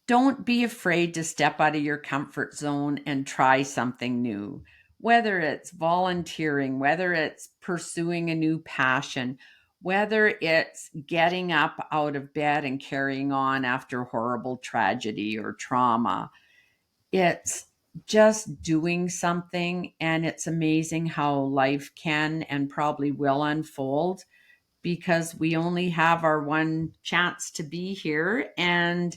don't be afraid to step out of your comfort zone and try something new, whether it's volunteering, whether it's pursuing a new passion, whether it's getting up out of bed and carrying on after horrible tragedy or trauma. It's just doing something, and it's amazing how life can and probably will unfold because we only have our one chance to be here, and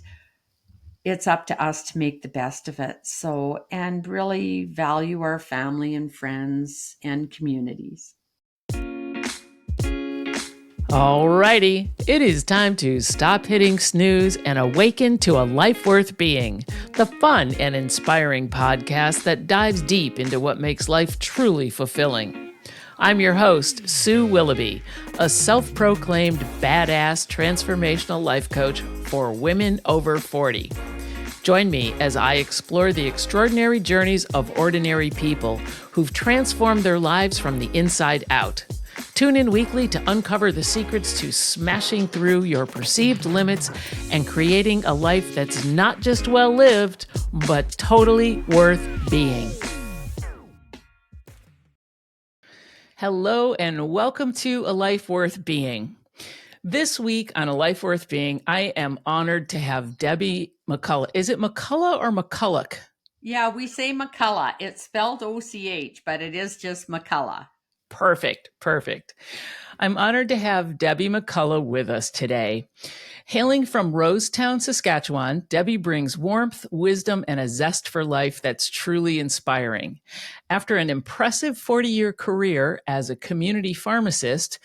it's up to us to make the best of it. So, and really value our family and friends and communities. Alrighty, it is time to stop hitting snooze and awaken to a life worth being, the fun and inspiring podcast that dives deep into what makes life truly fulfilling. I'm your host, Sue Willoughby, a self-proclaimed badass transformational life coach for women over 40. Join me as I explore the extraordinary journeys of ordinary people who've transformed their lives from the inside out. Tune in weekly to uncover the secrets to smashing through your perceived limits and creating a life that's not just well lived, but totally worth being. Hello and welcome to A Life Worth Being. This week on A Life Worth Being, I am honored to have Debbie McCullough. Is it McCullough or McCullough? Yeah, we say McCullough. It's spelled OCH, but it is just McCullough. Perfect. I'm honored to have Debbie McCullough with us today. Hailing from Rosetown, Saskatchewan, Debbie brings warmth, wisdom, and a zest for life that's truly inspiring. After an impressive 40-year career as a community pharmacist,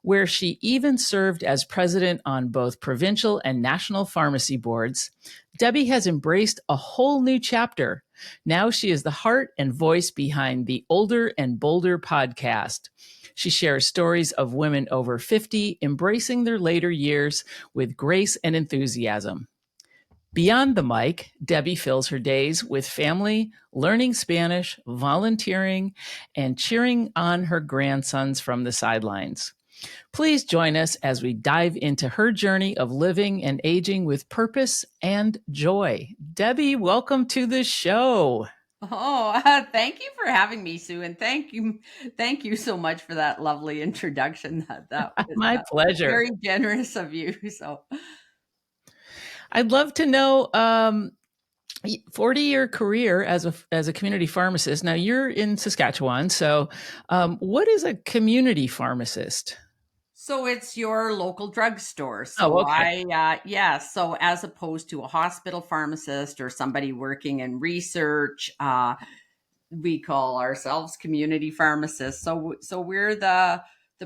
where she even served as president on both provincial and national pharmacy boards, Debbie has embraced a whole new chapter. Now she is the heart and voice behind the Older and Bolder podcast. She shares stories of women over 50 embracing their later years with grace and enthusiasm. Beyond the mic, Debbie fills her days with family, learning Spanish, volunteering, and cheering on her grandsons from the sidelines. Please join us as we dive into her journey of living and aging with purpose and joy. Debbie, welcome to the show. Thank you for having me, Sue, and thank you so much for that lovely introduction. That was My pleasure. very generous of you. So, I'd love to know 40-year career as a community pharmacist. Now you're in Saskatchewan, so what is a community pharmacist? So it's your local drugstore. Oh, So okay. so as opposed to a hospital pharmacist or somebody working in research, we call ourselves community pharmacists. So we're the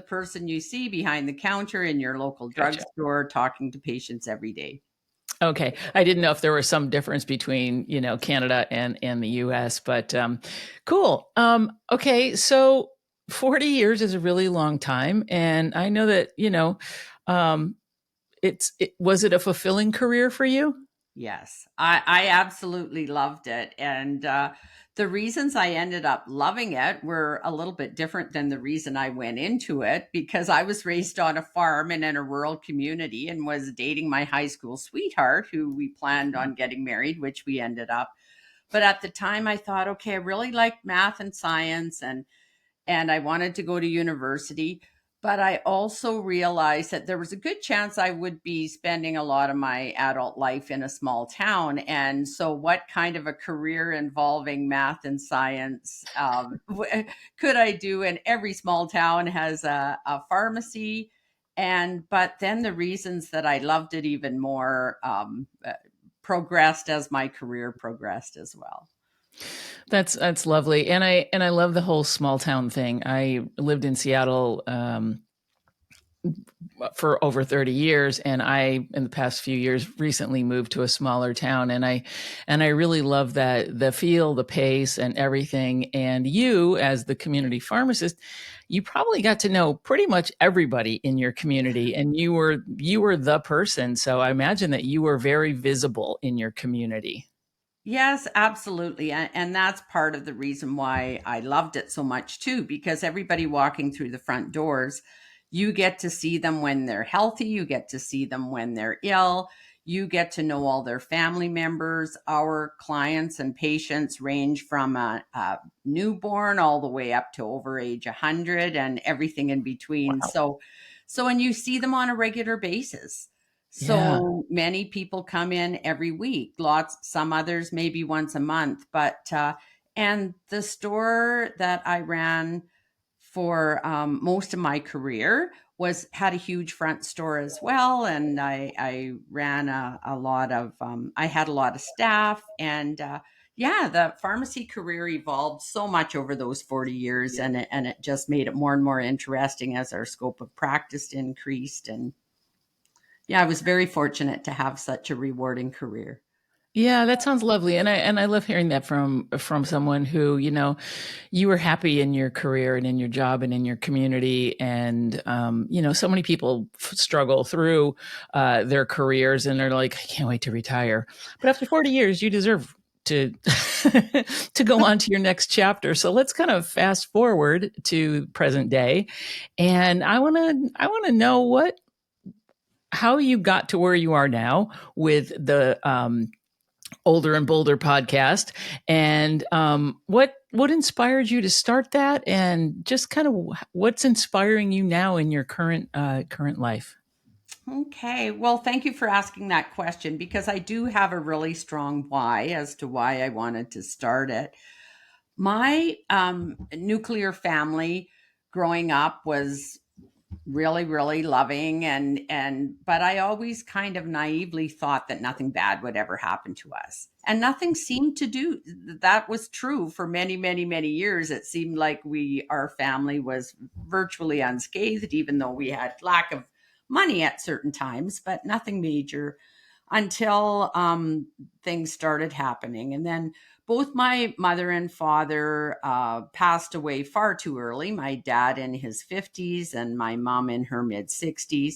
person you see behind the counter in your local Gotcha. drugstore talking to patients every day. Okay. I didn't know if there was some difference between, Canada and the US, but cool. Okay. So 40 years is a really long time. And I know that, was it a fulfilling career for you? Yes, I absolutely loved it. And the reasons I ended up loving it were a little bit different than the reason I went into it, because I was raised on a farm and in a rural community and was dating my high school sweetheart who we planned on getting married, which we ended up. But at the time I thought, okay, I really liked math and science, and I wanted to go to university. But I also realized that there was a good chance I would be spending a lot of my adult life in a small town. And so, what kind of a career involving math and science could I do? And every small town has a pharmacy. But then the reasons that I loved it even more progressed as my career progressed as well. That's lovely. And I love the whole small town thing. I lived in Seattle for over 30 years, and I in the past few years recently moved to a smaller town, and I really love that, the feel, the pace, and everything. And you, as the community pharmacist, you probably got to know pretty much everybody in your community, and you were the person. So I imagine that you were very visible in your community. Yes, absolutely. And that's part of the reason why I loved it so much too, because everybody walking through the front doors, you get to see them when they're healthy, you get to see them when they're ill, You get to know all their family members. Our clients and patients range from a newborn all the way up to over age 100 and everything in between. Wow. So, and you see them on a regular basis. Yeah. So many people come in every week, lots, some others maybe once a month, but, and the store that I ran for most of my career was had a huge front store as well, and I ran a lot of I had a lot of staff, and yeah, the pharmacy career evolved so much over those 40 years, and it just made it more and more interesting as our scope of practice increased. And yeah, I was very fortunate to have such a rewarding career. Yeah, that sounds lovely, and I love hearing that from someone who, you were happy in your career and in your job and in your community, and so many people struggle through their careers and they're like, I can't wait to retire, but after 40 years, you deserve to to go on to your next chapter. So let's kind of fast forward to present day, and I want to know how you got to where you are now with the Older and Bolder podcast, and what inspired you to start that, and just kind of what's inspiring you now in your current life. Okay. Well, thank you for asking that question because I do have a really strong why as to why I wanted to start it. My nuclear family growing up was really, really loving, and but I always kind of naively thought that nothing bad would ever happen to us. And nothing seemed to do that. Was true for many, many, many years. It seemed like our family was virtually unscathed, even though we had lack of money at certain times, but nothing major until things started happening. And then both my mother and father passed away far too early. My dad in his 50s and my mom in her mid 60s.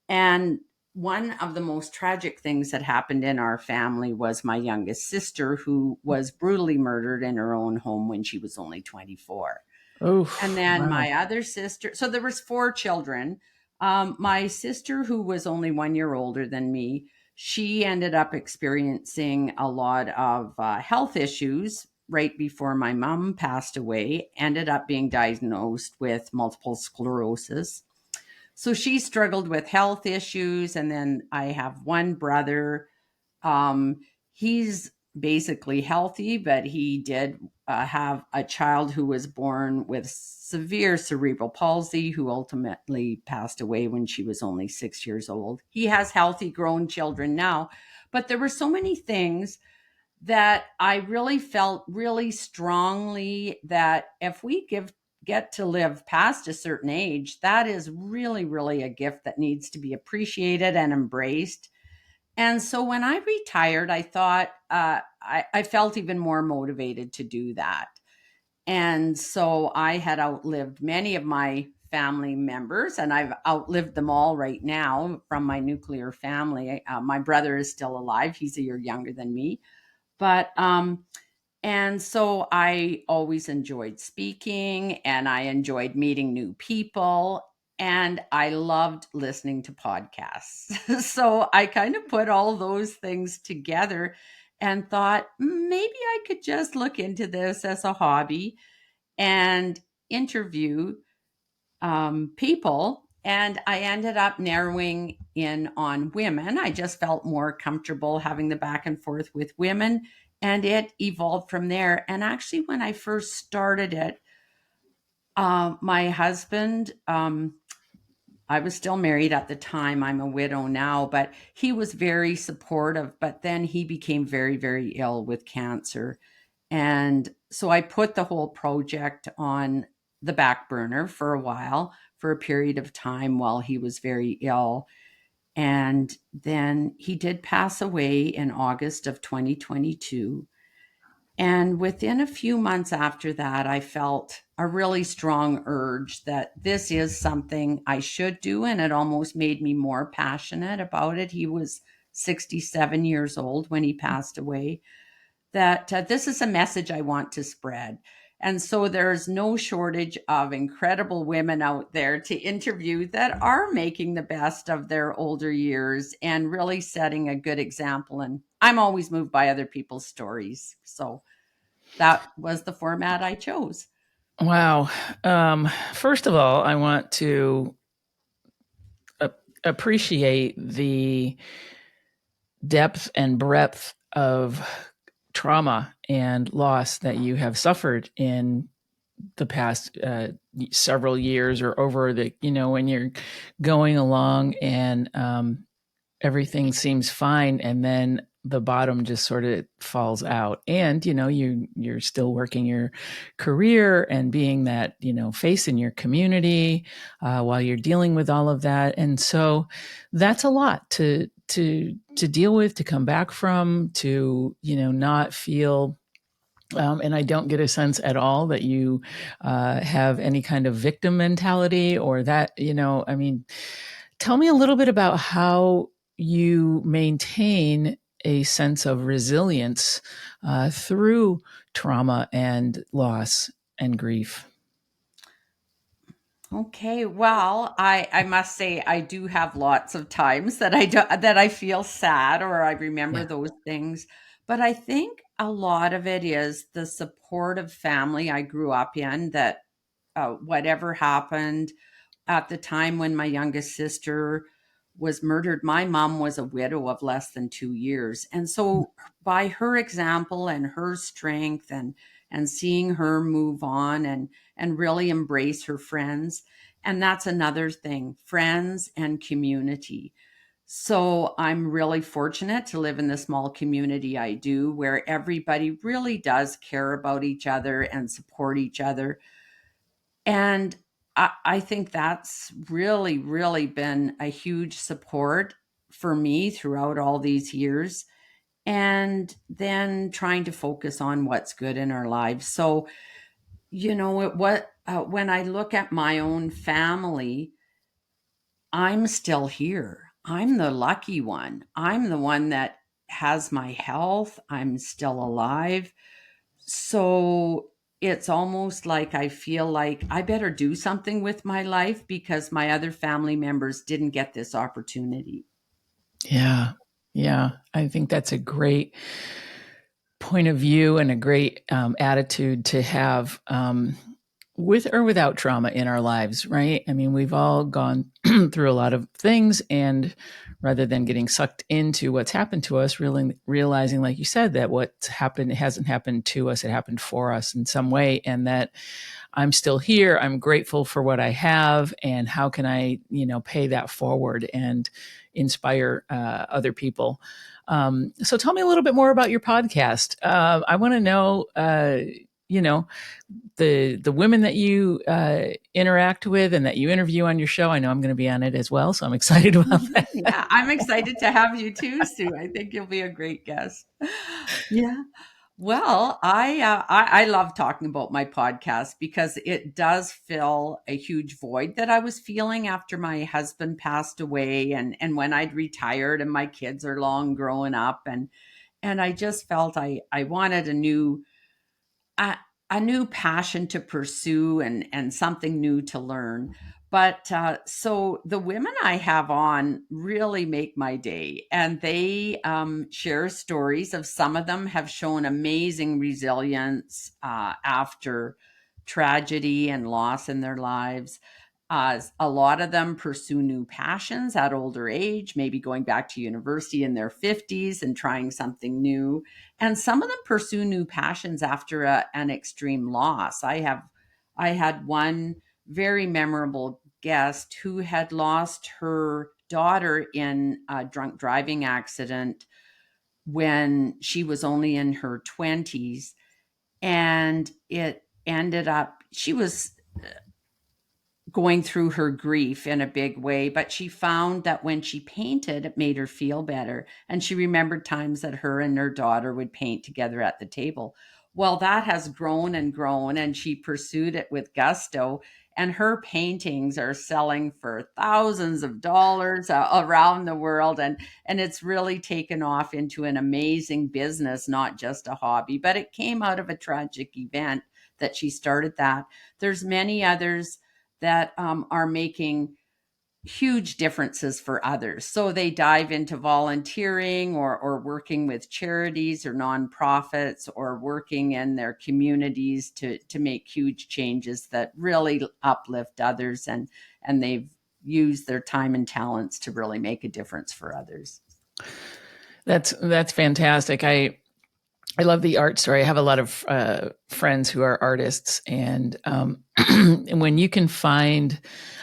And one of the most tragic things that happened in our family was my youngest sister, who was brutally murdered in her own home when she was only 24. Oh, And then wow. my other sister, so there was four children. My sister, who was only 1 year older than me, she ended up experiencing a lot of health issues right before my mom passed away, ended up being diagnosed with multiple sclerosis. So she struggled with health issues. And then I have one brother. He's basically healthy, but he did have a child who was born with severe cerebral palsy, who ultimately passed away when she was only 6 years old. He has healthy grown children now, but there were so many things that I really felt really strongly that if we get to live past a certain age, that is really, really a gift that needs to be appreciated and embraced. And so when I retired, I thought I felt even more motivated to do that. And so I had outlived many of my family members, and I've outlived them all right now from my nuclear family. My brother is still alive. He's a year younger than me. But and so I always enjoyed speaking and I enjoyed meeting new people and I loved listening to podcasts. So I kind of put all those things together and thought, maybe I could just look into this as a hobby and interview people. And I ended up narrowing in on women. I just felt more comfortable having the back and forth with women. And it evolved from there. And actually, when I first started it, my husband, I was still married at the time. I'm a widow now, but he was very supportive. But then he became very, very ill with cancer. And so I put the whole project on the back burner for a while, for a period of time while he was very ill. And then he did pass away in August of 2022. And within a few months after that, I felt a really strong urge that this is something I should do. And it almost made me more passionate about it. He was 67 years old when he passed away. That this is a message I want to spread. And so there's no shortage of incredible women out there to interview that are making the best of their older years and really setting a good example. And I'm always moved by other people's stories. So that was the format I chose. Wow. First of all, I want to appreciate the depth and breadth of trauma and loss that you have suffered in the past several years, or over the, when you're going along and everything seems fine, and then the bottom just sort of falls out, and you're still working your career and being that face in your community while you're dealing with all of that. And so that's a lot to deal with, to come back from, to not feel and I don't get a sense at all that you have any kind of victim mentality, or that, I mean, tell me a little bit about how you maintain a sense of resilience through trauma and loss and grief. Okay, well, I must say I do have lots of times that I feel sad or I remember Yeah. those things, but I think a lot of it is the supportive family I grew up in, that whatever happened at the time when my youngest sister was murdered, my mom was a widow of less than 2 years. And so by her example and her strength, and seeing her move on and really embrace her friends. And that's another thing, friends and community. So I'm really fortunate to live in the small community I do, where everybody really does care about each other and support each other. And I think that's really, really been a huge support for me throughout all these years. And then trying to focus on what's good in our lives. So, when I look at my own family, I'm still here. I'm the lucky one. I'm the one that has my health. I'm still alive. So it's almost like I feel like I better do something with my life because my other family members didn't get this opportunity. Yeah. Yeah. I think that's a great point of view and a great attitude to have, with or without trauma in our lives, right? I mean, we've all gone through a lot of things, and rather than getting sucked into what's happened to us, really realizing, like you said, that what's happened, it hasn't happened to us, it happened for us in some way, and that I'm still here. I'm grateful for what I have, and how can I, pay that forward and inspire other people. So tell me a little bit more about your podcast. I want to know, you know, the women that you interact with and that you interview on your show. I know I'm going to be on it as well, so I'm excited about Mhm. that. Yeah, I'm excited to have you too, Sue. I think you'll be a great guest. Yeah. Well, I love talking about my podcast because it does fill a huge void that I was feeling after my husband passed away, and when I'd retired and my kids are long grown up, and I just felt I wanted a, a new passion to pursue, and something new to learn. But so the women I have on really make my day, and they share stories of, some of them have shown amazing resilience after tragedy and loss in their lives. A lot of them pursue new passions at older age, maybe going back to university in their 50s and trying something new. And some of them pursue new passions after an extreme loss. I had one very memorable guest who had lost her daughter in a drunk driving accident when she was only in her 20s. And it ended up, she was going through her grief in a big way, but she found that when she painted, it made her feel better. And she remembered times that her and her daughter would paint together at the table. Well, that has grown and grown, and she pursued it with gusto. And her paintings are selling for thousands of dollars around the world. And it's really taken off into an amazing business, not just a hobby. But it came out of a tragic event that she started that. There's many others that are making huge differences for others. So they dive into volunteering or working with charities or nonprofits or working in their communities to make huge changes that really uplift others, and they've used their time and talents to really make a difference for others. That's fantastic. I love the art story. I have a lot of friends who are artists, and when you can find,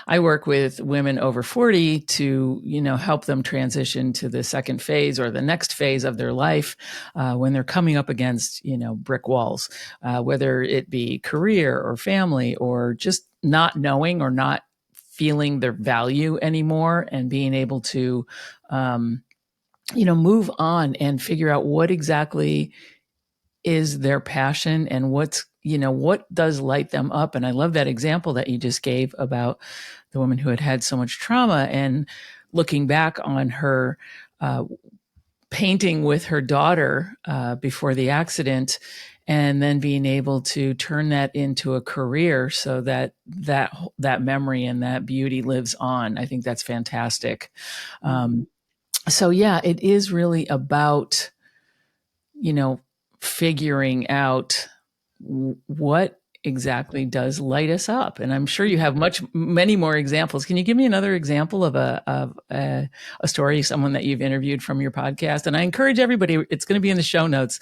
I work with women over 40 to help them transition to the second phase or the next phase of their life when they're coming up against brick walls, whether it be career or family or just not knowing or not feeling their value anymore, and being able to move on and figure out what exactly is their passion and what does light them up. And I love that example that you just gave about the woman who had so much trauma, and looking back on her painting with her daughter before the accident, and then being able to turn that into a career so that memory and that beauty lives on. I think that's fantastic. So yeah, it is really about figuring out what exactly does light us up. And I'm sure you have many more examples. Can you give me another example of a story, someone that you've interviewed from your podcast? And I encourage everybody, it's going to be in the show notes,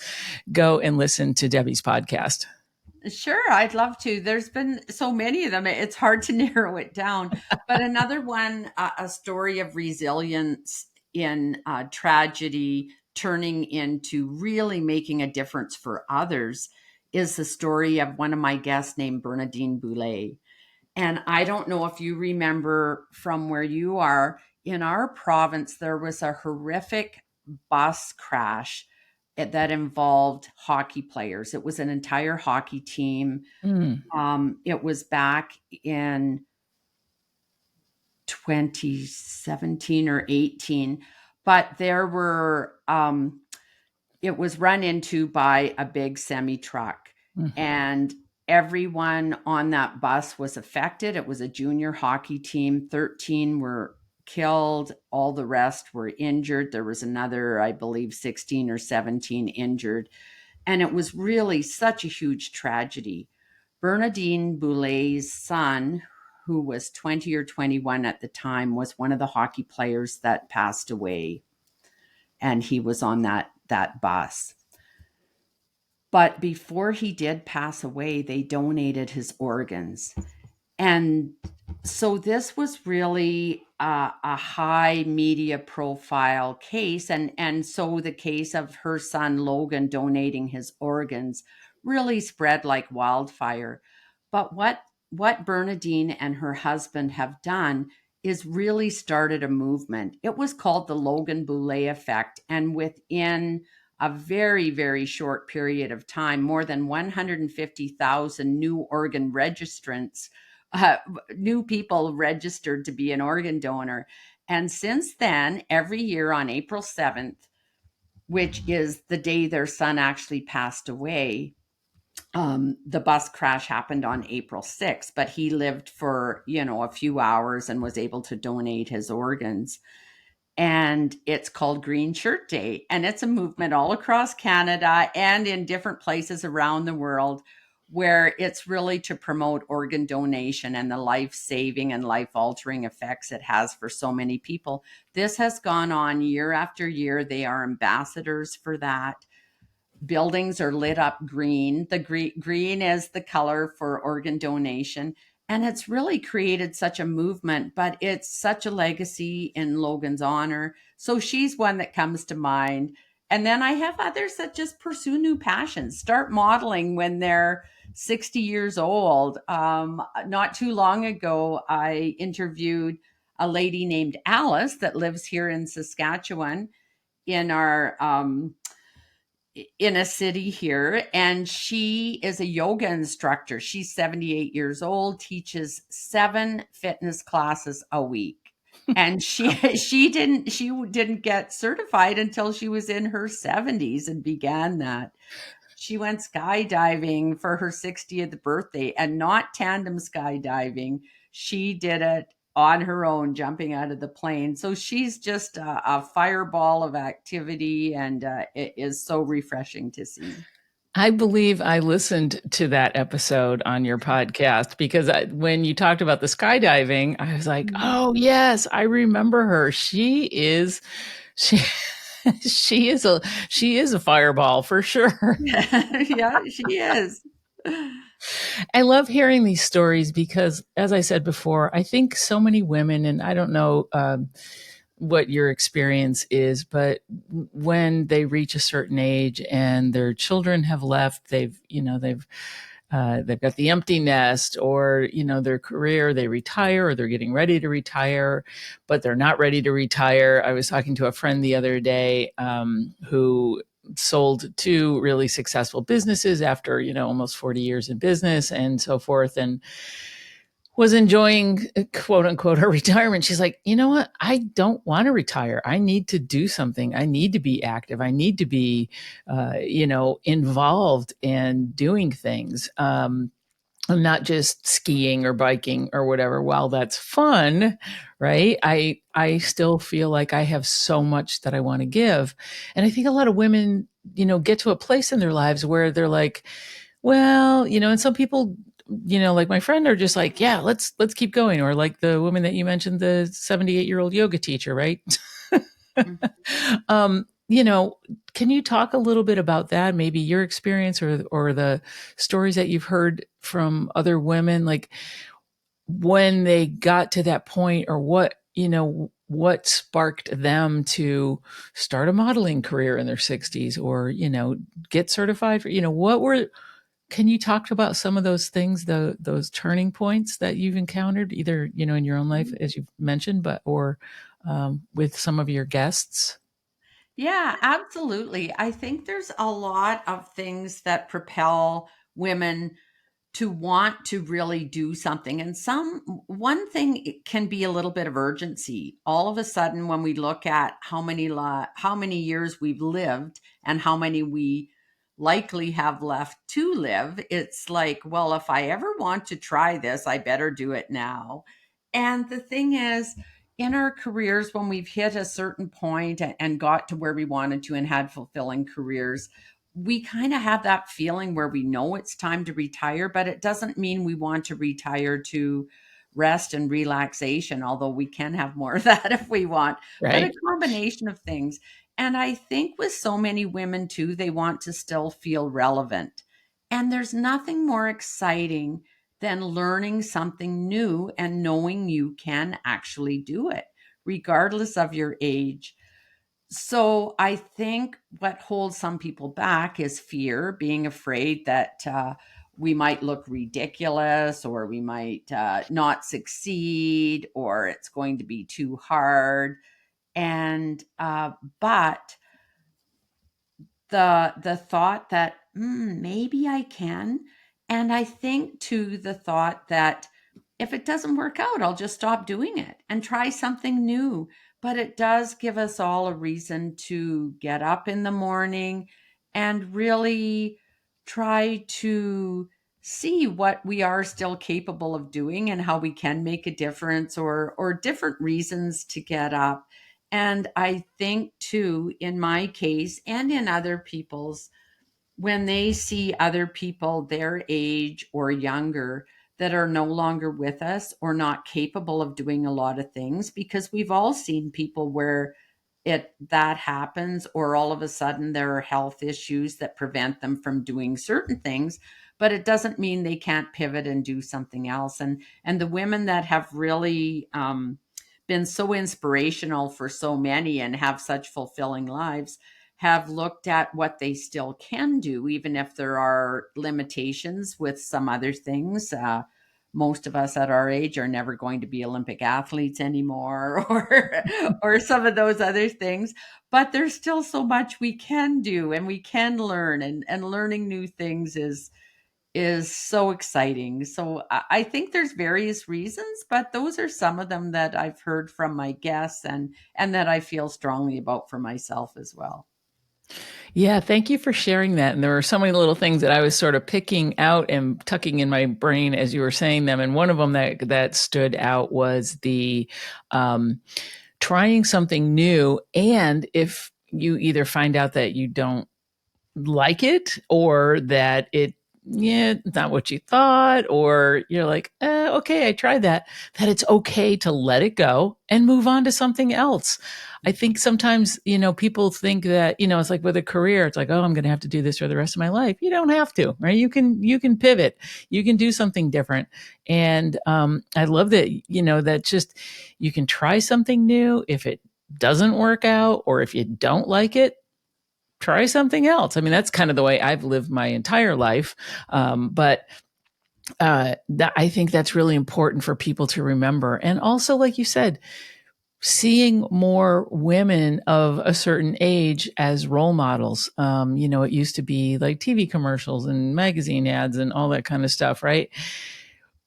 go and listen to Debbie's podcast. Sure, I'd love to. There's been so many of them, it's hard to narrow it down. But another one, a story of resilience in tragedy turning into really making a difference for others, is the story of one of my guests named Bernadine Boulay. And I don't know if you remember from where you are, in our province, there was a horrific bus crash that involved hockey players. It was an entire hockey team. It was back in 2017 or 18, but there were it was run into by a big semi truck, and everyone on that bus was affected. It was a junior hockey team. 13 were killed. All the rest were injured. There was another, I believe, 16 or 17 injured. And it was really such a huge tragedy. Bernadine Boulay's son, who was 20 or 21 at the time, was one of the hockey players that passed away. And he was on that bus. But before he did pass away, they donated his organs. And so this was really a high media profile case. And so the case of her son, Logan, donating his organs really spread like wildfire. But what Bernadine and her husband have done is really started a movement. It was called the Logan Boulay effect. And within a very, very short period of time, more than 150,000 new organ registrants, new people registered to be an organ donor. And since then, every year on April 7th, which is the day their son actually passed away, the bus crash happened on April 6th, but he lived for, a few hours and was able to donate his organs. And it's called Green Shirt Day. And it's a movement all across Canada and in different places around the world, where it's really to promote organ donation and the life-saving and life-altering effects it has for so many people. This has gone on year after year. They are ambassadors for that. Buildings are lit up green. The green is the color for organ donation. And it's really created such a movement, but it's such a legacy in Logan's honor. So she's one that comes to mind. And then I have others that just pursue new passions, start modeling when they're 60 years old. Not too long ago, I interviewed a lady named Alice that lives here in Saskatchewan in our in a city here, and she is a yoga instructor. She's 78 years old, teaches 7 fitness classes a week. And she didn't get certified until she was in her 70s and began that. she went skydiving for her 60th birthday, and not tandem skydiving. She did it on her own, jumping out of the plane. So she's just a fireball of activity, and it is so refreshing to see. I believe I listened to that episode on your podcast because when you talked about the skydiving, I was like, Mhm. "Oh yes, I remember her. She she is a fireball for sure." Yeah, she is. I love hearing these stories because, as I said before, I think so many women, and I don't know what your experience is, but when they reach a certain age and their children have left, they've got the empty nest, or their career, they retire, or they're getting ready to retire, but they're not ready to retire. I was talking to a friend the other day who sold two really successful businesses after almost 40 years in business and so forth, and was enjoying quote unquote her retirement. She's like, you know what? I don't want to retire. I need to do something. I need to be active. I need to be, involved and doing things. I'm not just skiing or biking or whatever. While that's fun, right? I still feel like I have so much that I want to give. And I think a lot of women, get to a place in their lives where they're like, well, and some people, like my friend, are just like, yeah, let's keep going. Or like the woman that you mentioned, the 78-year-old yoga teacher, right? um, you know, can you talk a little bit about that? Maybe your experience or the stories that you've heard from other women, like when they got to that point, or what sparked them to start a modeling career in their 60s, or get certified for, what were can you talk about some of those things, those turning points that you've encountered, either in your own life, as you've mentioned, but or with some of your guests? Yeah, absolutely. I think there's a lot of things that propel women to want to really do something. And one thing, it can be a little bit of urgency. All of a sudden, when we look at how many years we've lived and how many we likely have left to live, it's like, well, if I ever want to try this, I better do it now. And the thing is, in our careers, when we've hit a certain point and got to where we wanted to and had fulfilling careers, we kind of have that feeling where we know it's time to retire, but it doesn't mean we want to retire to rest and relaxation, although we can have more of that if we want, but a Right. combination of things. And I think with so many women too, they want to still feel relevant. And there's nothing more exciting than learning something new and knowing you can actually do it, regardless of your age. So I think what holds some people back is fear, being afraid that we might look ridiculous, or we might not succeed, or it's going to be too hard. And but the thought that maybe I can, and I think to the thought that if it doesn't work out, I'll just stop doing it and try something new. But it does give us all a reason to get up in the morning and really try to see what we are still capable of doing and how we can make a difference, or different reasons to get up. And I think too, in my case and in other people's, when they see other people their age or younger that are no longer with us or not capable of doing a lot of things, because we've all seen people where it that happens, or all of a sudden there are health issues that prevent them from doing certain things, but it doesn't mean they can't pivot and do something else. And the women that have really been so inspirational for so many and have such fulfilling lives have looked at what they still can do, even if there are limitations with some other things. Most of us at our age are never going to be Olympic athletes anymore, or some of those other things. But there's still so much we can do and we can learn, and learning new things is so exciting. So I think there's various reasons, but those are some of them that I've heard from my guests, and that I feel strongly about for myself as well. Yeah, thank you for sharing that. And there were so many little things that I was sort of picking out and tucking in my brain as you were saying them. And one of them that stood out was the um, trying something new. And if you either find out that you don't like it or that it's not what you thought, or you're like, okay, I tried that it's okay to let it go and move on to something else. I think sometimes, people think that, it's like with a career, it's like, oh, I'm going to have to do this for the rest of my life. You don't have to, right? You can pivot, you can do something different. And I love that, that just, you can try something new. If it doesn't work out, or if you don't like it, try something else. I mean, that's kind of the way I've lived my entire life. But I think that's really important for people to remember. And also, like you said, seeing more women of a certain age as role models. It used to be like TV commercials and magazine ads and all that kind of stuff, right?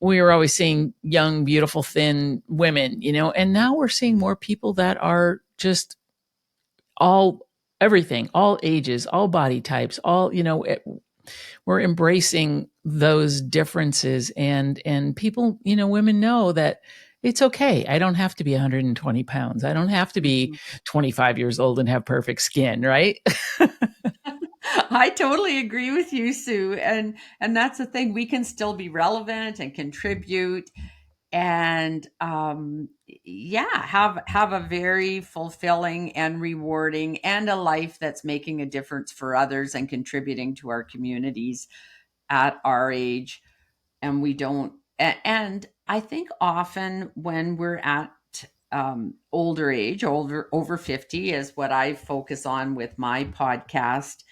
We were always seeing young, beautiful, thin women, and now we're seeing more people that are just all everything, all ages, all body types, all, we're embracing those differences. And people, women know that it's okay. I don't have to be 120 pounds. I don't have to be Mhm. 25 years old and have perfect skin, right? I totally agree with you, Sue. And that's the thing. We can still be relevant and contribute and yeah, have a very fulfilling and rewarding and a life that's making a difference for others and contributing to our communities at our age. And we don't and I think often when we're at older age, over 50 is what I focus on with my podcast,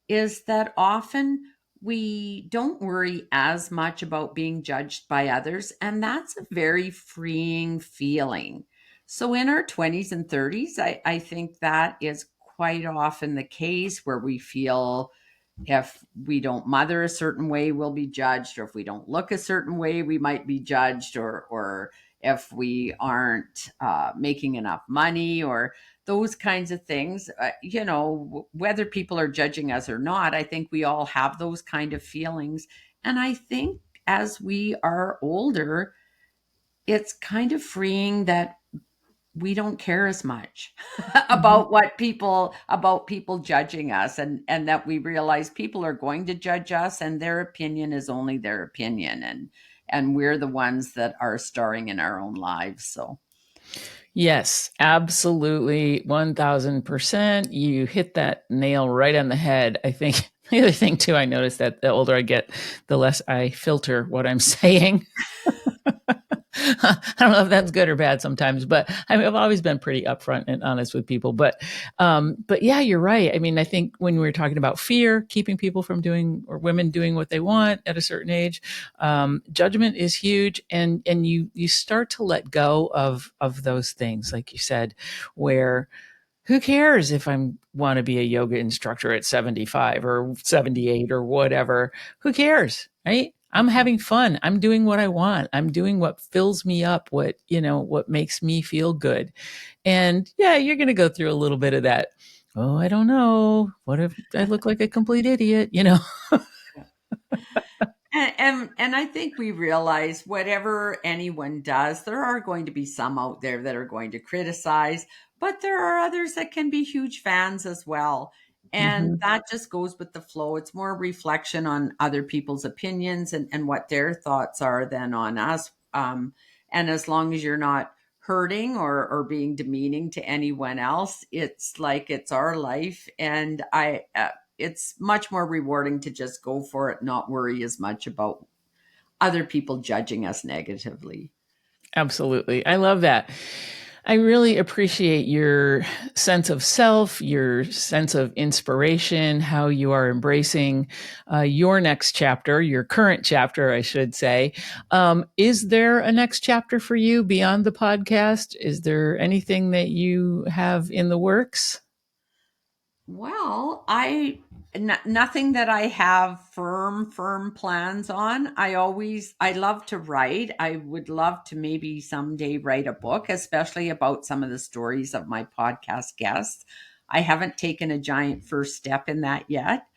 is that often we don't worry as much about being judged by others. And that's a very freeing feeling. So in our 20s and 30s, I think that is quite often the case where we feel if we don't mother a certain way, we'll be judged, or if we don't look a certain way, we might be judged, or if we aren't making enough money, or those kinds of things. Whether people are judging us or not, I think we all have those kind of feelings. And I think as we are older, it's kind of freeing that we don't care as much Mhm. about people judging us, and that we realize people are going to judge us and their opinion is only their opinion, and we're the ones that are starring in our own lives. So Yes, absolutely. 1000%. You hit that nail right on the head. I think the other thing, too, I noticed that the older I get, the less I filter what I'm saying. I don't know if that's good or bad sometimes, but I've always been pretty upfront and honest with people. But yeah, you're right. I mean, I think when we were talking about fear, keeping people from doing, or women doing what they want at a certain age, judgment is huge, and you start to let go of those things, like you said, where who cares if I want to be a yoga instructor at 75 or 78 or whatever? Who cares, right? I'm having fun. I'm doing what I want. I'm doing what fills me up, what makes me feel good. And yeah, you're going to go through a little bit of that. Oh, I don't know. What if I look like a complete idiot, and I think we realize whatever anyone does, there are going to be some out there that are going to criticize, but there are others that can be huge fans as well. And Mhm. that just goes with the flow. It's more reflection on other people's opinions and what their thoughts are than on us. And as long as you're not hurting or being demeaning to anyone else, it's like it's our life. And it's much more rewarding to just go for it, not worry as much about other people judging us negatively. Absolutely. I love that. I really appreciate your sense of self, your sense of inspiration, how you are embracing your next chapter, your current chapter, I should say. Is there a next chapter for you beyond the podcast? Is there anything that you have in the works? Well, nothing that I have firm plans on. I love to write. I would love to maybe someday write a book, especially about some of the stories of my podcast guests. I haven't taken a giant first step in that yet.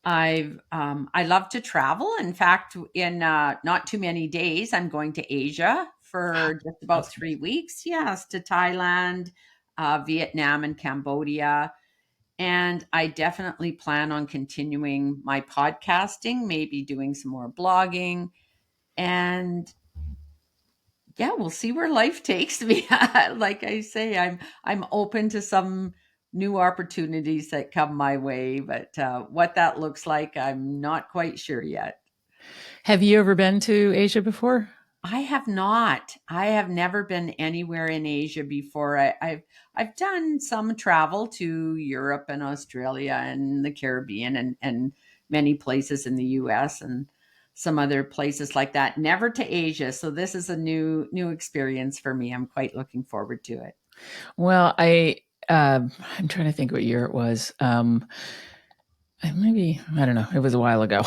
I love to travel. In fact, in not too many days, I'm going to Asia for just about Sounds 3 weeks. Yes, to Thailand, Vietnam, and Cambodia. And I definitely plan on continuing my podcasting, maybe doing some more blogging. And yeah, we'll see where life takes me. Like I say, I'm open to some new opportunities that come my way, but what that looks like, I'm not quite sure yet. Have you ever been to Asia before? I have not. I have never been anywhere in Asia before. I've done some travel to Europe and Australia and the Caribbean and many places in the US and some other places like that. Never to Asia. So this is a new experience for me. I'm quite looking forward to it. Well, I'm trying to think what year it was. Maybe, I don't know. It was a while ago.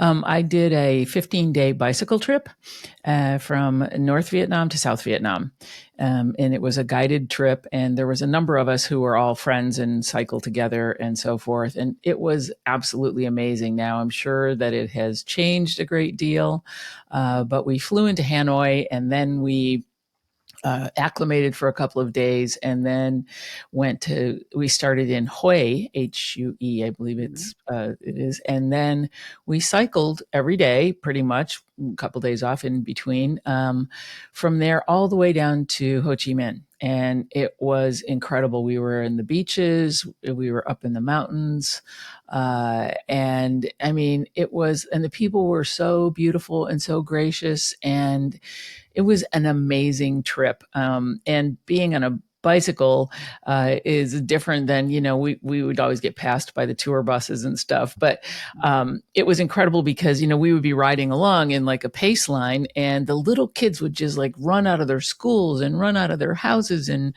I did a 15-day bicycle trip from North Vietnam to South Vietnam. And it was a guided trip. And there was a number of us who were all friends and cycled together and so forth. And it was absolutely amazing. Now, I'm sure that it has changed a great deal. But we flew into Hanoi, and then we acclimated for a couple of days, and then we started in Hue, Hue, I believe Mhm. it is. And then we cycled every day, pretty much, a couple of days off in between, from there all the way down to Ho Chi Minh. And it was incredible. We were in the beaches, we were up in the mountains. And I mean, and the people were so beautiful and so gracious, and it was an amazing trip. And being on a bicycle is different than, we would always get passed by the tour buses and stuff. But it was incredible because, we would be riding along in like a pace line, and the little kids would just like run out of their schools and run out of their houses and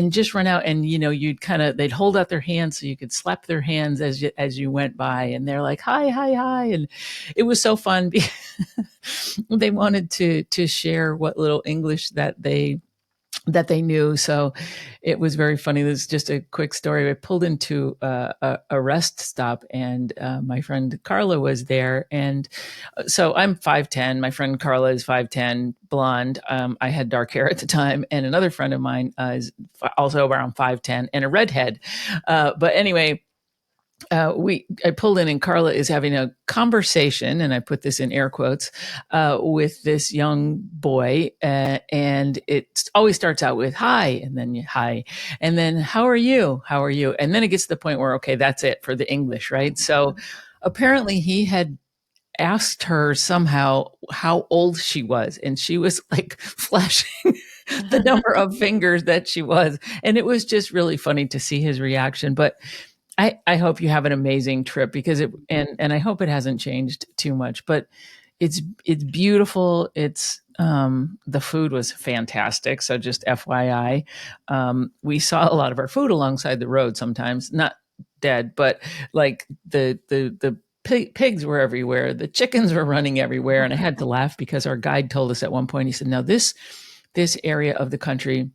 just run out. And, they'd hold out their hands so you could slap their hands as you went by. And they're like, hi, hi, hi. And it was so fun because they wanted to share what little English that they knew. So it was very funny. This is just a quick story. I pulled into a rest stop, and my friend Carla was there. And so I'm 5'10". My friend Carla is 5'10", blonde. I had dark hair at the time. And another friend of mine is also around 5'10" and a redhead. But anyway, I pulled in, and Carla is having a conversation, and I put this in air quotes, with this young boy, and it always starts out with hi, and then hi, and then how are you, and then it gets to the point where, okay, that's it for the English, right? So apparently he had asked her somehow how old she was, and she was like flashing the number of fingers that she was, and it was just really funny to see his reaction. But I hope you have an amazing trip, because and I hope it hasn't changed too much, but it's beautiful. The food was fantastic. So just FYI, we saw a lot of our food alongside the road, sometimes not dead, but like the pigs were everywhere. The chickens were running everywhere. And I had to laugh because our guide told us at one point, he said, now this area of the country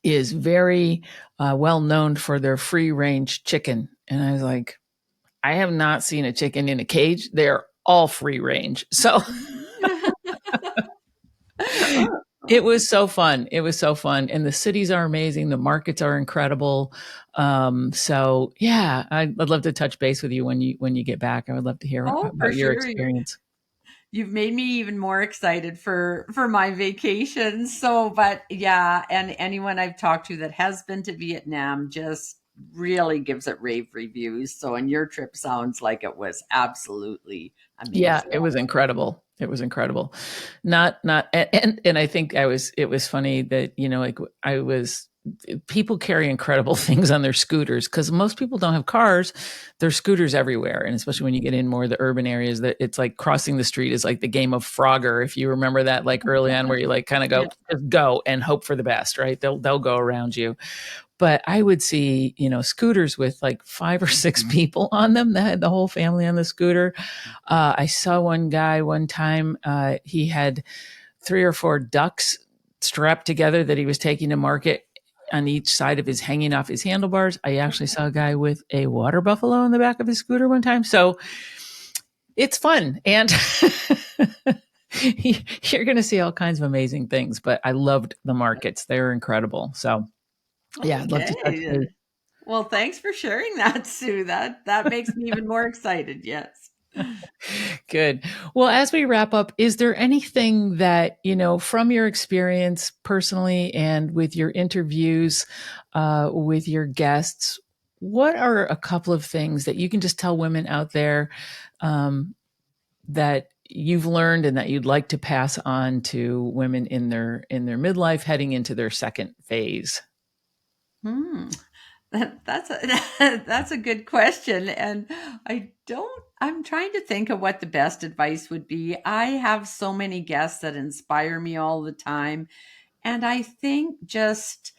is very well known for their free range chicken. And I was like, I have not seen a chicken in a cage. They're all free range. So it was so fun. It was so fun. And the cities are amazing. The markets are incredible. So yeah, I'd love to touch base with you when you get back. I would love to hear Oh, for about your sure. experience. You've made me even more excited for my vacation. So, but yeah, and anyone I've talked to that has been to Vietnam just really gives it rave reviews. So, and your trip sounds like it was absolutely Yeah, amazing. it was incredible. It was incredible. Not and I think it was funny that, like I was people carry incredible things on their scooters, because most people don't have cars. There's scooters everywhere. And especially when you get in more of the urban areas, that it's like crossing the street is like the game of Frogger. If you remember that, like early on, where you like kind of Yeah. go, just go and hope for the best, right? They'll go around you. But I would see, scooters with like 5 or 6 people on them, that had the whole family on the scooter. I saw one guy one time, he had 3 or 4 ducks strapped together that he was taking to market. on each side of his hanging off his handlebars. I actually saw a guy with a water buffalo in the back of his scooter one time. So it's fun. And you're going to see all kinds of amazing things, but I loved the markets. They're incredible. So yeah, I'd love to touch base. Okay. Well, thanks for sharing that, Sue. That makes me even more excited. Yes. Good. Well, as we wrap up, is there anything that, from your experience personally and with your interviews with your guests, what are a couple of things that you can just tell women out there that you've learned and that you'd like to pass on to women in their midlife heading into their second phase? That's a good question. And I'm trying to think of what the best advice would be. I have so many guests that inspire me all the time. And I think just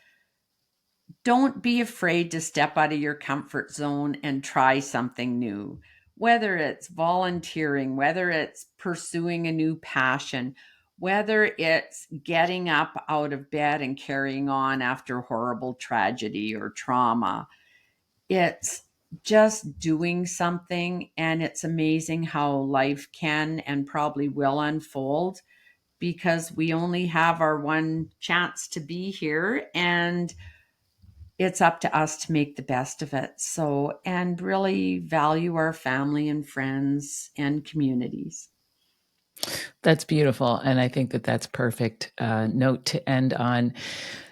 don't be afraid to step out of your comfort zone and try something new, whether it's volunteering, whether it's pursuing a new passion, whether it's getting up out of bed and carrying on after horrible tragedy or trauma. It's just doing something, and it's amazing how life can and probably will unfold, because we only have our one chance to be here, and it's up to us to make the best of it. So, and really value our family and friends and communities. That's beautiful. And I think that that's perfect note to end on.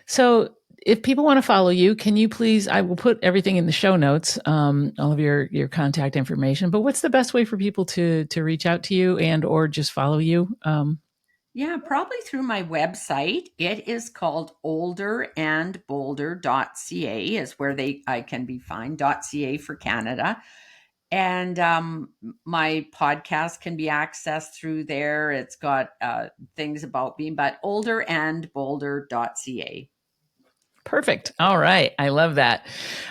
So if people want to follow you, can you please, I will put everything in the show notes, all of your contact information, but what's the best way for people to reach out to you and, or just follow you? Yeah, probably through my website. It is called olderandbolder.ca is where I can be found, .ca for Canada. And my podcast can be accessed through there. It's got things about me, but olderandbolder.ca. Perfect. All right. I love that.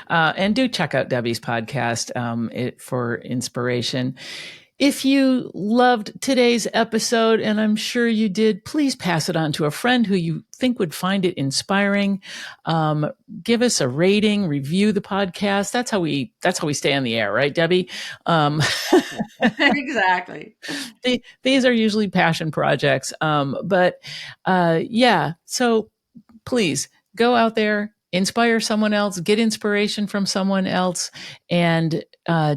And do check out Debbie's podcast for inspiration. If you loved today's episode, and I'm sure you did, please pass it on to a friend who you think would find it inspiring. Give us a rating, review the podcast. That's how we stay on the air, right, Debbie? Exactly. These are usually passion projects. Yeah. So please go out there, inspire someone else, get inspiration from someone else, and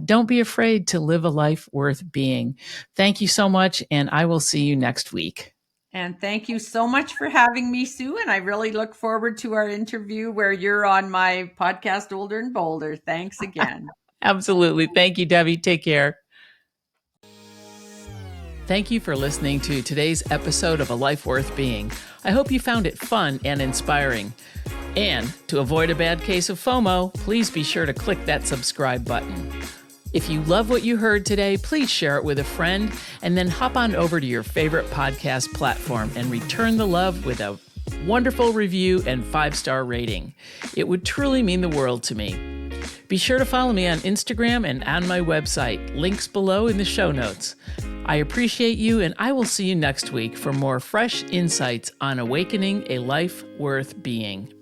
don't be afraid to live a life worth being. Thank you so much, and I will see you next week. And thank you so much for having me, Sue. And I really look forward to our interview where you're on my podcast, Older and Bolder. Thanks again. Absolutely. Thank you, Debbie. Take care. Thank you for listening to today's episode of A Life Worth Being. I hope you found it fun and inspiring. And to avoid a bad case of FOMO, please be sure to click that subscribe button. If you love what you heard today, please share it with a friend and then hop on over to your favorite podcast platform and return the love with a wonderful review and 5-star rating. It would truly mean the world to me. Be sure to follow me on Instagram and on my website, links below in the show notes. I appreciate you, and I will see you next week for more fresh insights on awakening a life worth being.